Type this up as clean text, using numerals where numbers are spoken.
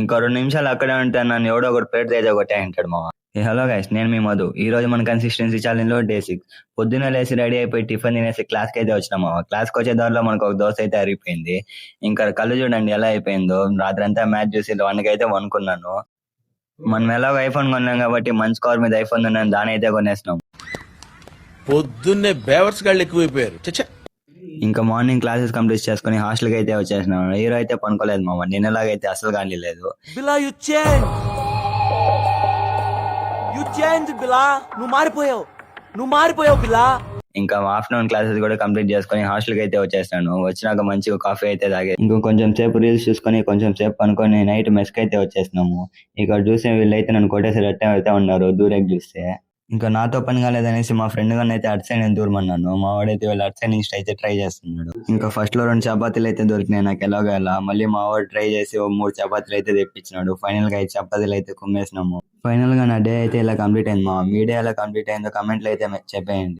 ఇంకో 2 నిమిషాలు అక్కడే ఉంటే నన్ను ఎవడో ఒకడు ప్లేట్‌తో అయితే కొట్టేయంటాడు మామ. హలో గైస్, నేను మీ మధు. ఈ రోజు మన కన్సిస్టెన్సీ ఛాలెంజ్‌లో డే 6. పొద్దున్నే లేసి రెడీ అయిపోయి టిఫిన్ తినేసి క్లాస్‌కైతే వచ్చినాం మామ. క్లాస్‌కొచ్చే దారిలో మనకు ఒక దోస అయితే అరిగిపోయింది. ఇంకా కళ్ళు చూడండి ఎలా అయిపోయిందో. రాత్రంతా మ్యాచ్ చూసి 1కి అయితే పనుకున్నాను. మనం ఎలాగో ఐఫోన్ కొన్నాం కాబట్టి మంచి స్కోర్ మీద ఐఫోన్ ఉందని దానైతే కొనేసినాం. పొద్దున్నే బేవర్స్ గాళ్ళు ఎక్కువైపోయారు. చచ్చా ఇంకా మార్నింగ్ క్లాసెస్ కంప్లీట్ చేసుకుని హాస్టల్కి అయితే వచ్చేసినాం. హీరో అయితే పనుకోలేదు మామ. నిన్నలాగైతే అసలు కానీ లేదు. బిలా యు చేంజ్ బిలా, నువ్వు మారిపోయావు బిలా. ఇంకా ఆఫ్టర్నూన్ క్లాసెస్ కూడా కంప్లీట్ చేసుకుని హాస్టల్కి అయితే వచ్చేసాను. వచ్చినాక మంచిగా కాఫీ అయితే తాగే ఇంకో కొంచెం సేపు రీల్స్ చూసుకొని కొంచెం సేపు పనుకొని నైట్ మెస్కి అయితే వచ్చేసినాము. ఇక్కడ చూసే వీళ్ళైతే నన్ను కొట్టేసేటట్టే అయితే ఉన్నారు దూరేకి చూస్తే. ఇంకా నాతో పని కాలేదనేసి మా ఫ్రెండ్ గారిని అయితే అటు సైడ్ నేను దూరమన్నాను. మా వాడైతే వీళ్ళు అటు సైడ్ నుంచి అయితే ట్రై చేస్తున్నాడు. ఇంకా ఫస్ట్ లో 2 చపాతీలు అయితే దొరికినాయి నాకు ఎలాగోలా. మళ్ళీ మా వాడు ట్రై చేసి 3 చపాతీలు అయితే తెప్పించినాడు. ఫైనల్ గా 5 చపాతీలు అయితే కుమ్మేసినాము. ఫైనల్ గా నా డే అయితే ఇలా కంప్లీట్ అయింది మా. మీ డే ఎలా కంప్లీట్ అయిందో కమెంట్లు అయితే చెప్పేయండి.